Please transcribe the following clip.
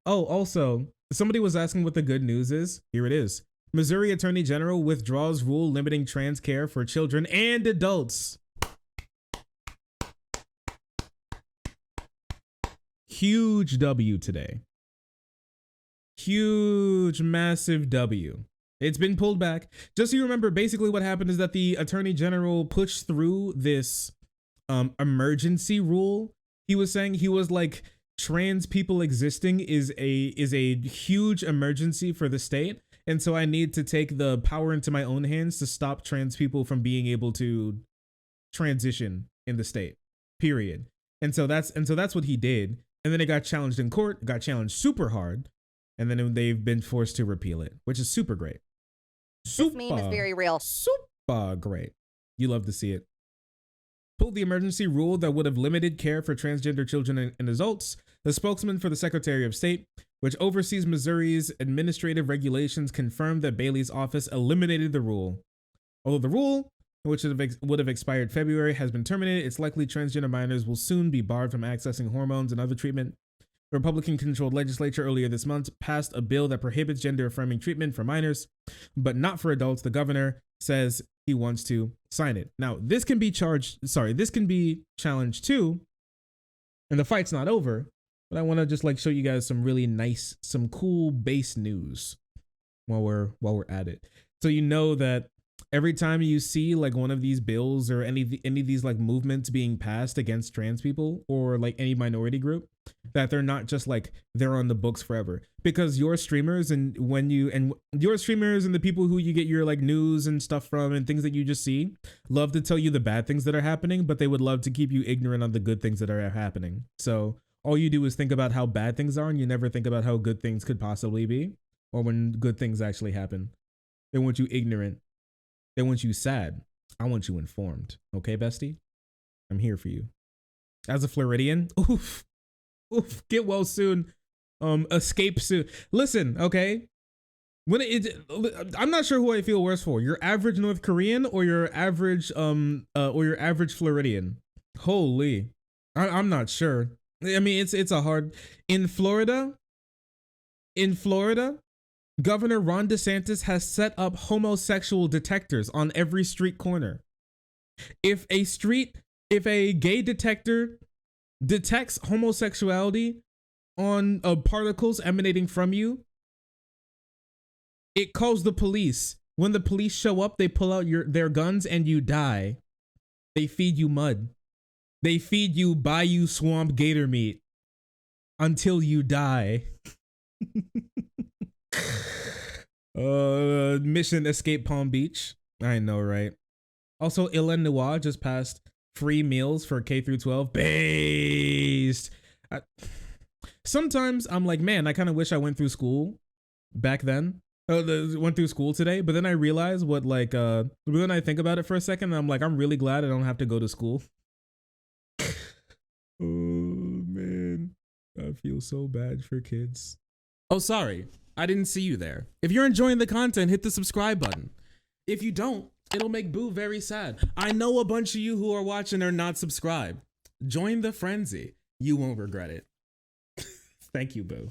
Oh, also, somebody was asking what the good news is. Here it is. Missouri Attorney General withdraws rule limiting trans care for children and adults. Huge W today. Huge, massive W. It's been pulled back. Just so you remember, basically what happened is that the Attorney General pushed through this emergency rule. He was saying, he was like, trans people existing is a huge emergency for the state, and so I need to take the power into my own hands to stop trans people from being able to transition in the state. Period. And so that's what he did. And then it got challenged in court, got challenged super hard, and then they've been forced to repeal it, which is super great. This meme is very real. Super great. You love to see it. Pulled the emergency rule that would have limited care for transgender children and adults. The spokesman for the Secretary of State, which oversees Missouri's administrative regulations, confirmed that Bailey's office eliminated the rule. Although the rule, which would have expired February, has been terminated, it's likely transgender minors will soon be barred from accessing hormones and other treatment. The Republican-controlled legislature earlier this month passed a bill that prohibits gender-affirming treatment for minors, but not for adults. The governor says he wants to sign it. Now, this can be challenged too, and the fight's not over, but I want to just like show you guys some really nice, some cool base news while we're at it. So you know that every time you see like one of these bills or any of these like movements being passed against trans people or like any minority group, that they're not just like they're on the books forever, because your streamers and your streamers and the people who you get your like news and stuff from and things that you just see love to tell you the bad things that are happening, but they would love to keep you ignorant on the good things that are happening. So all you do is think about how bad things are and you never think about how good things could possibly be, or when good things actually happen. They want you ignorant. They want you sad. I want you informed. Okay, bestie? I'm here for you. As a Floridian, oof, get well soon. Escape soon. Listen, okay? I'm not sure who I feel worse for. Your average North Korean or your average Floridian. Holy. I'm not sure. I mean, it's a hard. In Florida, Governor Ron DeSantis has set up homosexual detectors on every street corner. If a gay detector detects homosexuality on particles emanating from you, it calls the police. When the police show up, they pull out their guns and you die. They feed you mud. They feed you bayou swamp gator meat until you die. Mission Escape Palm Beach. I know, right? Also, Illinois just passed free meals for K through 12 based. Sometimes I'm like, man, I kind of wish I went through school back then. Went through school today, but then I realize what like but then I think about it for a second and I'm like, I'm really glad I don't have to go to school. Oh man, I feel so bad for kids. Oh, sorry, I didn't see you there. If you're enjoying the content, hit the subscribe button. If you don't, it'll make Boo very sad. I know a bunch of you who are watching are not subscribed. Join the frenzy. You won't regret it. Thank you, Boo.